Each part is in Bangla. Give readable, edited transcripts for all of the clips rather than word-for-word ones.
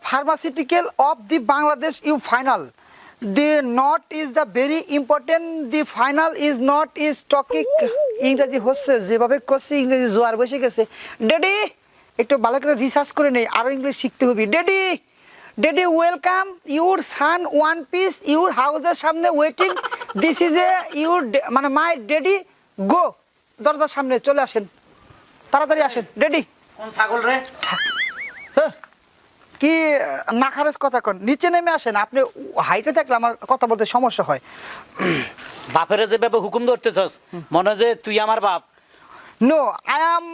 pharmaceutical of the Bangladesh U final. The not is the very important. The final is not is talking. ইংরেজি হচ্ছে যেভাবে করছে ইংরেজি জোয়ার বসে গেছে। ড্যাডি একটু ভালো করে রিসার্চ করে নেই, আরো ইংলিশ শিখতে হবে। Daddy daddy welcome your San one piece your হাউসের সামনে waiting. This is a your মানে মাই ড্যাডি গো। দরজার সামনে চলে আসেন, তাড়াতাড়ি আসেন। ড্যাডি কোন ছাগল রে? কি নাখারেজ কথা কন, নিচে নেমে আসেন। আপনি হাইটে থাকলে আমার কথা বলতে সমস্যা হয়। বাপেরে যেভাবে হুকুম ধরতেছস মনে হয় যে তুই আমার বাপ। No, I am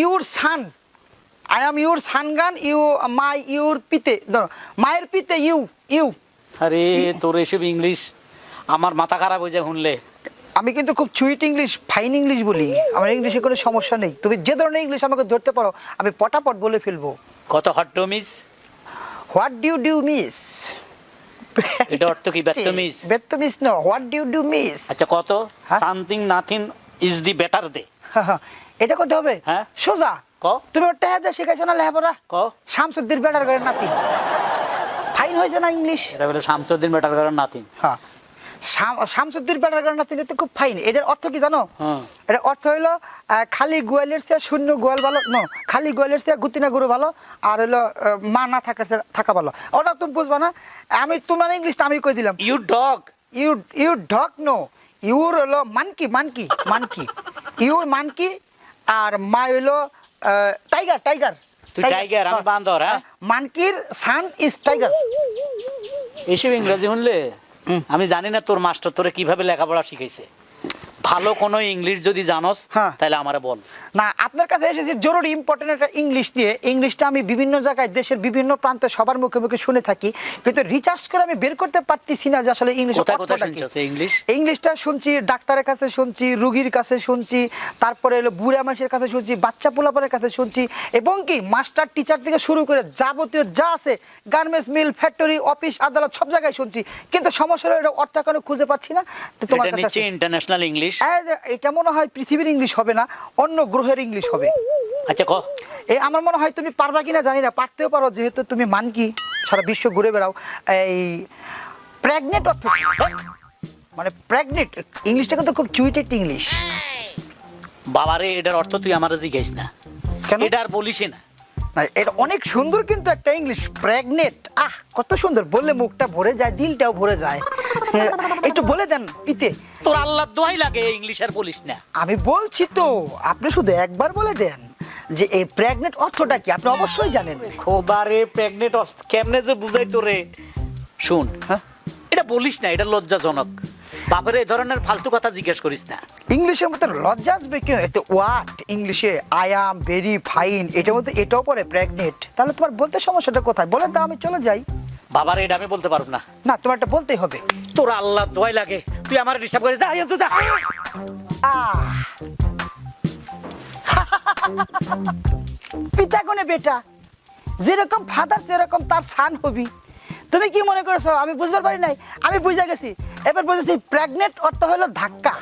your son. I am your সানগান ইউ মাই ইউর পিতে মায়ের পিতে ইউ ইউ। আরে তোর এসব ইংলিশ আমার মাথা খারাপ হয়ে যায় শুনলে। আমি কিন্তু খুব সুইট ইংলিশ, ফাইন ইংলিশ বলি। আমার ইংলিশে কোনো সমস্যা নেই। তুমি যে ধরনের ইংলিশ আমাকে ধরতে পারো আমি পটাপট বলে ফেলবো। কত hot miss? What d'you do miss? এটা অর্থ কি? বেত্তমিস? বেত্তমিস না, হোয়াট ডিউ ডু মিস। আচ্ছা কত? Something nothing is the better দে। এটা করতে হবে? হ্যাঁ সোজা ক। তুমি ওটা শিখাইছো না লেখাপড়া? ক। শামসুদ্দিন বেটার করে নাতি। ফাইন হয়েছে না ইংলিশ? এটা বলে শামসুদ্দিন বেটার করে নাথিং। হ্যাঁ, শামসুদ্দিন বেটার করে নাতি তো খুব ফাইন। এটার অর্থ কি জানো? এটা অর্থ হইলো খালি গোয়ালের চেয়ে শূন্য গোয়াল ভালো, নো খালি গোয়ালের চেয়ে গুতিনা গরু ভালো, আর হইলো মা না থাকা ভালো। ওটা তুমি বুঝবা না। আমি তোমার ইংলিশটা আমি কই দিলাম। You dog. You dog no, your হলো monkey monkey monkey, your monkey, আর মা হইলো টাইগার টাইগার। তুই টাইগার, আমি বান্দর। হ্যাঁ, মানকির সান ইজ টাইগার। এসব ইংরেজি শুনলে আমি জানি না তোর মাস্টার তোরে কিভাবে লেখাপড়া শিখাইছে। ভালো কোনো ইংলিশ যদি জানোস তাহলে আমারে বল। না, আপনার কাছে এসেছি জরুরি ইম্পর্টেন্ট একটা ইংলিশ নিয়ে। ইংলিশটা আমি বিভিন্ন জায়গায় দেশের বিভিন্ন প্রান্তে সবার মুখে মুখে শুনে থাকি, কিন্তু রিসার্চ করে আমি বের করতে পারতেছি না যে আসলে ইংলিশ কোথায় শুনছস ইংলিশ? ইংলিশটা শুনছি ডাক্তারের কাছে শুনছি, রুগীর কাছে শুনছি, তারপরে হলো বুড়া মানুষের কাছে শুনছি, বাচ্চা পোলাপানের কাছে শুনছি, এবং কি মাস্টার টিচার থেকে শুরু করে যাবতীয় যা আছে গার্মেন্টস মিল ফ্যাক্টরি অফিস আদালত সব জায়গায় শুনছি, কিন্তু সমস্যা হলো এটা অর্থ এখনো খুঁজে পাচ্ছি না। তো তোমার এটা নিচে ইন্টারন্যাশনাল ইংলিশ। এটা মনে হয় পৃথিবীর ইংলিশ হবে না, অন্য গ্রহের ইংলিশ হবে। আচ্ছা ক। আমার মনে হয় তুমি পারবা কিনা জানি না, পারতেও পারো যেহেতু তুমি মানকি সারা বিশ্ব ঘুরে বেড়াও। এই প্রেগনেন্ট অর্থ মানে প্রেগনেন্ট ইংলিশটা কিন্তু খুব চুইট একটা ইংলিশ। বাবারে এটার অর্থ তুই আমারে জিজ্ঞাইস না, কেন? এটা আর বলিস না। না, এটা অনেক সুন্দর কিন্তু একটা ইংলিশ, প্রেগনেন্ট। কত সুন্দর, বললে মুখটা ভরে যায়, দিলটাও ভরে যায়। একটু বলে দেন পিতে। তোর আল্লাহ দোহাই লাগে ইংলিশ আর বলিস না। আমি বলছি তো, আপনি শুধু একবার বলে দেন যে এই প্রেগনেন্ট অর্থটা কি, আপনি অবশ্যই জানেন। খোবারে প্রেগনেন্ট কেমনে যে বুঝাই তোরে। শুন, এটা বলিস না, এটা লজ্জাজনক। বাপরে এই ধরনের ফালতু কথা জিজ্ঞেস করিস না। ইংলিশের মধ্যে লজ্জা আসবে কেন? এতে ওয়াট ইংলিশে আই অ্যাম ভেরি ফাইন, এটার মধ্যে এটাও পড়ে প্রেগনেন্ট। তাহলে তোমার বলতে সমস্যাটা কোথায়? বলে দাও, আমি চলে যাই। বাবার এটা আমি বলতে পারব না। না, তোমার এটা বলতেই হবে। তোর আল্লাহ দোয়াই লাগে, তুই আমার ডিস্টার্ব করিস। যা পিতা কোনে বেটা, যেরকম ফাদার সেরকম তার সান হবি। তুমি কি মনে করছো আমি বুঝবার পারি নাই? আমি বুঝে গেছি। এবার বুঝেছি প্রেগনেন্ট অর্থ হলো ধাক্কা,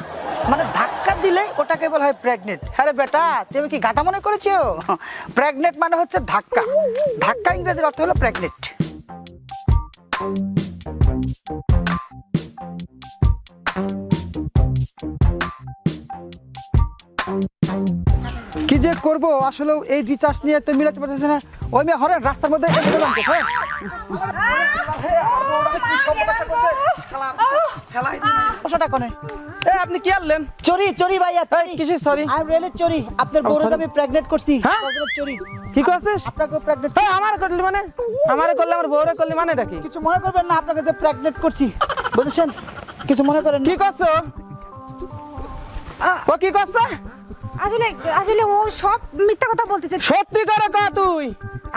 মানে ধাক্কা দিলে ওটাকে বলা হয় প্রেগনেন্ট। হ্যাঁ বেটা, তুমি কি গাধা মনে করেছো? প্রেগনেন্ট মানে হচ্ছে ধাক্কা। ধাক্কা ইংরেজির অর্থ হলো প্রেগনেন্ট। কি যে করব আসলে এই রিচার্জ নিয়ে তো মিলাতে পারতেছে না। ওই মেয়ে হরেন রাস্তার মধ্যে আপনি কি আনলেন? চুরি চুরি ভাইয়া, কিছু সরি আই রিয়েলি চুরি। আপনার বউকে আমি প্রেগনেন্ট করছি। চুরি কি করছিস? আপনাকে প্রেগনেন্ট। আমার করলি মানে? আমারে করলে আমার বউরে করলি মানে এটা কি? কিছু মনে করবেন না, আপনাকে যে প্রেগনেন্ট করছি, বুঝেছেন? কিছু মনে করেন। কি করছো? ও কি করছে? আসলে আসলে ও সব মিথ্যা কথা বলতেছে। সত্যি করে কহ তুই।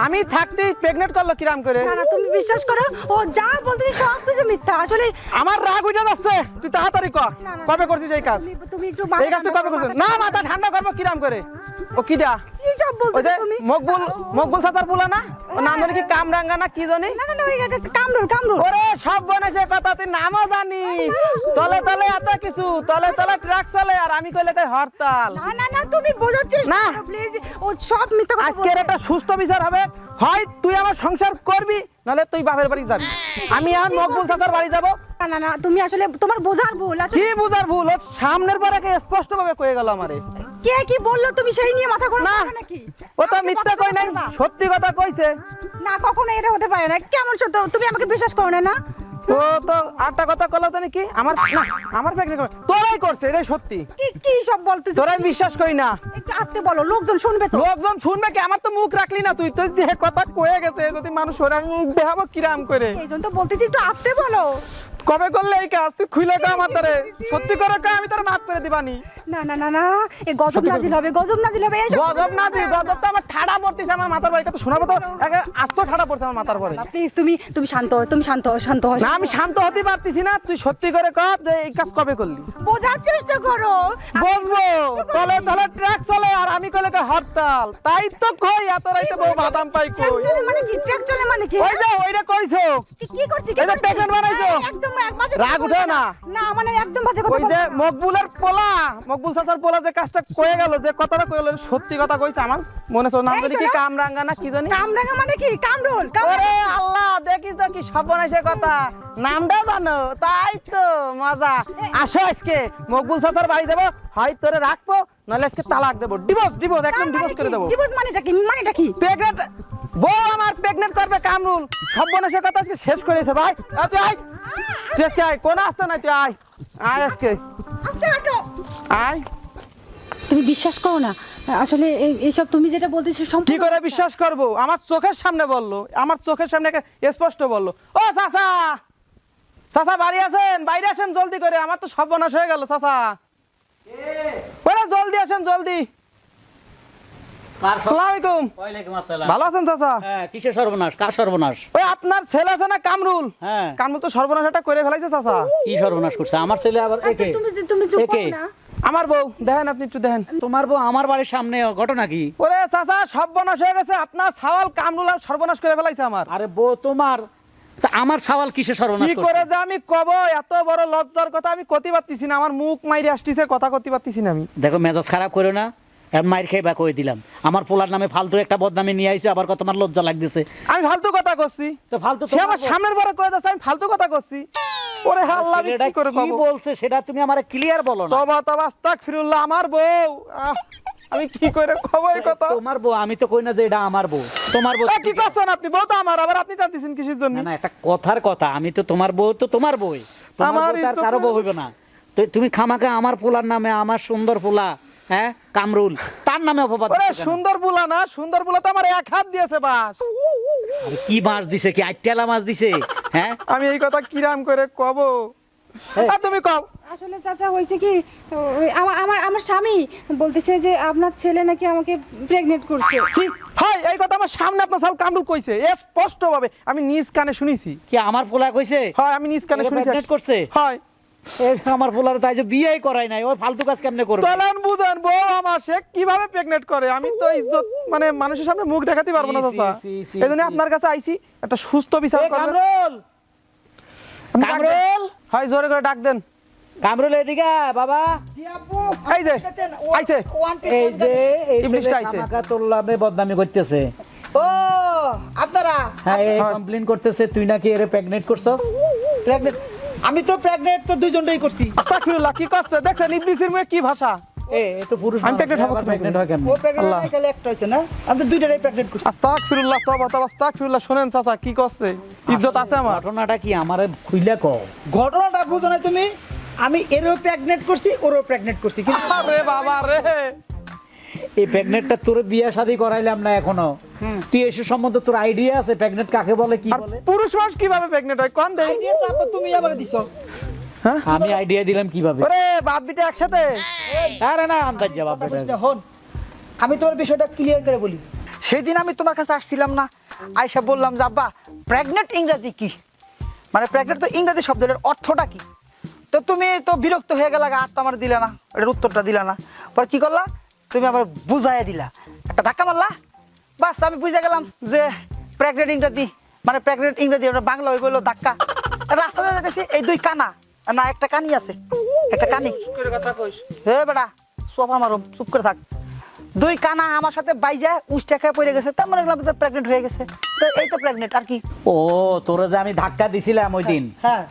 আমি থাকতে প্রেগনেন্ট করলো কিরাম করে? না না, তুমি বিশ্বাস করো, ও যা বলতেছে সব কিছু মিথ্যা। আসলে আমার রাগ উঠে যাচ্ছে। তুই তাড়াতাড়ি কর, কবে করছিস এই কাজ? তুমি একটু এই কাজ তুই কবে করছিস? না, মাথা ঠান্ডা করবো কিরাম করে? ও কিডা কি সব ওই বলতেছো যে তুমি মকবুল চাচার পোলা না ও নাম জানি কি কামরাঙ্গা না কি জানি না না না ওই কামরুল ওরে সব বনেছে কথা তুই নামও জানিস তলে তলে এত কিছু তলে তলে ট্রাক চলে আর আমি কইলে কই হরতাল না তুমি বোঝাচ্ছিস না। প্লিজ ও সব মিথ্যা কথা আজকের একটা সুস্থ বিচার হবে হয় তুই আমার সংসার করবি নাহলে তুই বাপের বাড়ি যাবি আমি এখন মকবুল চাচার বাড়ি যাব না তুমি আসলে তোমার বোঝার ভুল আসলে কি বুঝার ভুল ও সামনের পরে স্পষ্ট ভাবে কয়ে গেল আমারে কে কি বললো তুমি সেই নিয়ে মাথা গরম না করবে নাকি ও তো আমাকে মিথ্যা কই নাই বকতে সত্যি কথা কইছে না কখনো এটা হতে পারে না কেমন সত্য তুমি আমাকে বিশ্বাস করো না ও তো আটটা কথা কইলো জানি কি আমার না আমার প্রেগনেন্ট তোরাই করছে এটাই সত্যি কি সব বলতেছিস তোরাই বিশ্বাস করি না একটু আস্তে বলো লোকজন শুনবে তো লোকজন শুনবে কি আমার তো মুখ রাখলি না তুই তো যে কথা কয়ে গেছে যদি মানুষ ওরা মুখ দেখাবো কিরাম করে এইজন্য তো বলতেছি একটু আস্তে বলো কবে করলে এই কাজ তুই খুলে কা আমার তোরে সত্যি করে কা আমি তোরে মাফ করে দিবানি না এই গজব নাজিল হবে এইসব গজব না দি গজব তো আমার ঠাড়া পড়তিছে আমার মাথার ভাই কত শোনাবো তো একে আস্ত ঠাড়া পড়ছে আমার মাথার পরে প্লিজ তুমি শান্ত হও না আমি শান্ত হতে পারতেছি না তুই সত্যি করে কর যে এই কাজ কবে করলি বোঝার চেষ্টা করো বলবো তলে তলে ট্রাক চলে আর আমি কইলে কই হরতাল তাই তো কই এত রাইতে বউ বাদাম পাই কই ট্রাক চলে মানে কি ওই যে ওইটা কইছো কি করছি এই যে প্রেগনেন্ট বানাইছো একদম এক বাজে রাগ উঠে না না মানে একদম বাজে কথা ওই যে মকবুলের পোলা মকবুল চাচার পোলা যে কাজটা কয়ে গেল যে কথাটা কয়ে গেল সত্যি কথা কইছে আমার মনে হচ্ছে নাম জানি কি কামরাঙ্গা না কি জানি কামরাঙ্গা মানে কি কামরুল ওরে আল্লাহ দেখিস তো কি সর্বনাশের কথা নামটা জানো তাই তো মজা আসো আজকে মকবুল চাচার বাড়ি যাবো হয় তোরে রাখবো নাহলে আজকে তালাক দেবো ডিভোর্স একদম ডিভোর্স করে দেবো জীবন মানেটা কি প্রেগনেন্ট বউ আমার প্রেগনেন্ট করবে কামরুল সর্বনাশের কথা আজকে শেষ করেছে ভাই তুই আয় তুই আজকে আয় কোন আসতে না তুই আয় আজকে আস্তে হাঁটো আয় তুমি বিশ্বাস করো না আসলে এইসব তুমি যেটা বলতেছো কি করে বিশ্বাস করব আমার চোখের সামনে বললো আমার চোখের সামনে স্পষ্ট বললো ও চাচা চাচা বাড়ি আছেন বাইরে আসেন জলদি করে আমার তো সর্বনাশ হয়ে গেল চাচা ওরে জলদি আসেন জলদি আসসালামু আলাইকুম ওয়ালাইকুম আসসালাম ভালো আছেন চাচা হ্যাঁ কিসের সর্বনাশ কার সর্বনাশ ওই আপনার ছেলে আছে না কামরুল হ্যাঁ কামরুল তো সর্বনাশ একটা করে ফেলাইছে চাচা কি সর্বনাশ করছে আমার ছেলে আবার একে তুমি চুপ একে? করো না আমার বউ দেখেন আপনি একটু দেখেন তোমার বউ আমার বাড়ির সামনে ঘটনা কি ওরে চাচা সর্বনাশ হয়ে গেছে আপনার ছাওয়াল কামরুল আর সর্বনাশ করে ফেলাইছে আমার আরে বউ তোমার তা আমার সওয়াল কিসে সর্বনাশ কি করছে করে যে আমি কব এত বড় লজ্জার কথা আমি কতি পারতেছি না আমার মুখ মাইরে আসতেছে কথা কতি পারতেছি না আমি দেখো মেজাজ খারাপ করো না আর মাইর খেয়ে বা কই দিলাম আমার পোলার নামে ফালতু একটা বদনামি নিয়ে আইছে আবার কত তোমার লজ্জা লাগতেছে আমি ফালতু কথা করছি তো ফালতু সে আমার সামনের পরে কয়ে যাচ্ছে আমি ফালতু কথা করছি ওরে আল্লাহ আমি ছেলেটা কি করে কি কব বলছে সেটা তুমি আমারে ক্লিয়ার বলো না তবা আস্তাগফিরুল্লাহ আমার বউ আমি কি করে কব এই কথা তোমার বউ আমি তো কই না যে এটা আমার বউ তোমার বউ কি করছেন আপনি বউ তো আমার আবার আপনি টানতেছেন কিসের জন্য না না একটা কথার কথা আমি তো তোমার বউ তো তোমার বই তোমার আমার বউ তার ইজ্জত কারো বউ নাই। হইবে না তো তুমি খামাকা আমার পোলার নামে আমার সুন্দর পোলা হ্যাঁ কামরুল তার নামে অপবাদ ওরে দিছো কেন? সুন্দর বুলা না সুন্দর বুলা তো আমার এক হাত দিয়েছে বাস আরে কি মাছ দিছে কি আইটেলা মাছ দিছে হ্যাঁ আমি এই কথা কিরাম করে কব এই। আর তুমি কও আসলে চাচা হয়েছে কি ওই আমার স্বামী বলতেছে যে আপনার ছেলে নাকি আমাকে প্রেগনেন্ট করছে ছি, হাই এই কথা আমার সামনে আপনার সাল কামরুল কইছে স্পষ্ট ভাবে আমি নিজ কানে শুনেছি কি আমার পোলা কইছে হয় আমি নিজ কানে এরা শুনেছি pregnant করছে হয় এ, আমার পোলার তাই যে বিয়েই করাই নাই ও ফালতু কাজ কেমনে করবে চলেন বুঝেন বউ আমার সে কিভাবে প্রেগনেন্ট করে আমি তো ইজ্জত মানে মানুষের সামনে মুখ দেখাতে পারবো না সি, চাচা সি, সি, এই জন্য সি। আপনার কাছে আইছি একটা সুস্থ বিচার এ, করবেন কামরুল আপনি ডাক দেন। কামরুল হয় জোরে করে ডাক দেন কামরুল এদিকে আয়, বাবা এই যে আইছে এই যে এই ইবলিশটা ছেলে আইছে। খামাকা তোর নামে বদনামি করতেছে ও আপনারা হ্যাঁ এই হয়। কমপ্লেইন করতেছে তুই নাকি এরে প্রেগনেন্ট করছস প্রেগনেন্ট আমি তো প্রেগনেন্ট তো দুইজনটাই করছি আস্তাগফিরুল্লাহ কি করছে দেখছেন ইবলিসের মুখে কি ভাষা এ তো পুরুষ আমি pregnant হবো প্রেগনেন্ট হয় কেন ও প্রেগনেন্ট আল্লাহ। খালি একটা হইছে না আমি তো দুইটাই প্রেগনেন্ট করছি আস্তাগফিরুল্লাহ তওবা আস্তাগফিরুল্লাহ শুনেন চাচা কি করছে ইজ্জত আছে আমার ঘটনাটা কি আমারে খুইলা কও ঘটনাটা বুঝো না তুমি আমি এরও প্রেগনেন্ট করছি ওরও প্রেগনেন্ট করছি কিন্তু আরে বাবা রে এই প্রেগনেন্টটা তোর বিয়া শাদী করাইলাম না এখনো তুই এসে সম্বন্ধে তোর আইডিয়া আছে প্রেগনেন্ট কাকে বলে কি আর বলে পুরুষ মানুষ কিভাবে প্রেগনেন্ট হয় কোন দেই আইডিয়া তো আপা তুমি আবার দিছো হ্যাঁ আমি আইডিয়া দিলাম কিভাবে ওরে বাপ বিটা একসাথে আরে না আন্দাজ জবাব কথা বলিস না, হন আমি তোমার বিষয়টা ক্লিয়ার করে বলি সেদিন আমি তোমার কাছে আসছিলাম না আয়সা বললাম যে আব্বা প্রেগনেন্ট ইংরেজি কি মানে প্রেগনেন্ট তো ইংরেজি শব্দের অর্থটা কি তো তুমি তো বিরক্ত হয়ে গেলে আর তো আমার দিলে না এটার উত্তরটা দিলে না পর কি করলা তুমি আবার বুঝাইয়া দিলা, একটা ধাক্কা মারলা, বাস আমি বুঝে গেলাম যে প্রেগনেন্ট ইংরেজি, মানে প্রেগনেন্ট ইংরেজি ওটা বাংলা হয়ে গেলো ধাক্কা। রাস্তাতে দেখেছি এই দুই কানা, না একটা কানি আছে, একটা কানি। করে কথা কইস। হে বেটা সোফা মারো, চুপ করে থাক। দুই কানা আমার সাথে বাইজা উষ্টা খেয়ে পড়ে গেছে, তার মনে করলাম প্রেগনেন্ট হয়ে গেছে। তো এই তো প্রেগনেন্ট আর কি। ও তোরা যে আমি ধাক্কা দিছিলাম ওই দিন হ্যাঁ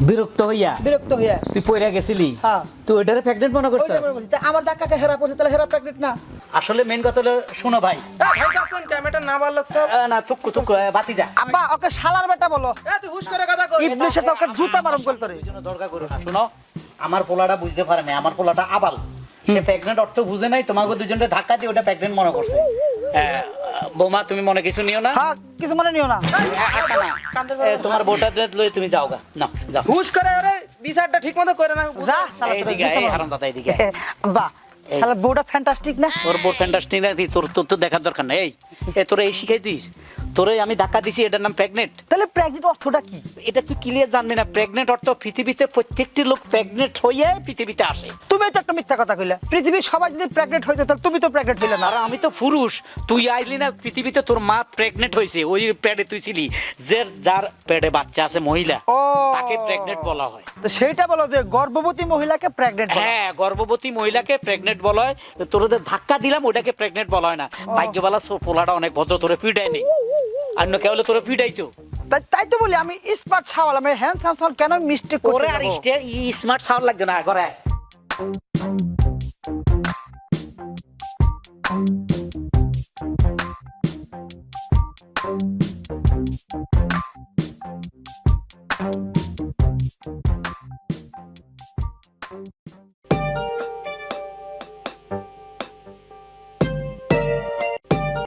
বিরক্ত হইয়া বিরক্ত হইয়া তুই পইরা গেছিলি, হ্যাঁ। তুই ওইটারে প্রেগনেন্ট মনে করছিস? ওইটা মনে করছি। তা আমার ধাক্কাকে হেরা পড়ছে, তাহলে হেরা প্রেগনেন্ট না? আসলে মেন কথা হলো শোনো ভাই, ভাই কাছেন ক্যামেরাটা না ভালো লাগছে। না থুকু থুকু বাতি যা, আব্বা ওকে শালার বেটা বলো, তুই হুশ করে কথা কই। ইবলিশের সাথে ওকে জুতা মারুম কইল তোরে। এই জন্য দরকার করো না। শোনো আমার পোলাটা বুঝতে পারে না, আমার পোলাটা আবাল, সে প্রেগনেন্ট অর্থ বুঝে নাই, তোমাকে দুজনকে ধাক্কা দিয়ে ওটা প্রেগনেন্ট মনে করছে। বৌমা তুমি মনে কিছু নিও না, হ্যাঁ কিছু মনে নিও না। তোমার বউটা লই তুমি যাও গা, না যাও। হুশ করে আরে বিচারটা ঠিকমতো করে না। যা শালা তোরে এইদিকে জুতা এই মারুম। হারামজাদা এইদিকে। আব্বা শালা বউটা ফ্যান্টাস্টিক না? তোর বোর ফ্যান্টাস্টিক না, তোর তোর তো দেখার দরকার নেই। তোরে এই শিখাই দিস, তোরে আমি ধাক্কা দিছি, এটার নাম প্রেগনেন্ট। তাহলে প্রেগনেন্ট অর্থটা কি? এটা তুই ক্লিয়ার জানবি না। প্রেগনেন্ট অর্থ পৃথিবীতে প্রত্যেকটি লোক প্রেগনেন্ট হয়ে পৃথিবীতে আসে। তুমি তো একটা মিথ্যা কথা কইলা, পৃথিবীর সবাই যদি প্রেগনেন্ট হইতো তাহলে তুমি তো প্রেগনেন্ট হইলে না। আর আমি তো পুরুষ, তুই আইলি না পৃথিবীতে, তোর মা প্রেগনেন্ট হয়েছে, ওই প্যাডে তুই ছিলি, যার প্যাডে বাচ্চা আছে মহিলা, ও তাকে প্রেগনেন্ট বলা হয়। তো সেইটা বলো যে গর্ভবতী মহিলাকে প্রেগনেন্ট বলে। হ্যাঁ গর্ভবতী মহিলাকে প্রেগনেন্ট বলা হয়। তোরদের ধাক্কা দিলাম ওটাকে প্রেগনেন্ট বলা হয় না। ভাগ্যবালা পোলাটা অনেক ভদ্র, তোরে পিডাই নেই, আর না কেবল তোরে পিডাইতো। তাই তো বলি আমি স্মার্ট ছাওয়াল, আমি হ্যান্ডসাম ছাওয়াল, কেন মিস্টেক ওরে করে আর আর স্মার্ট সাউন্ড লাগবে না করে।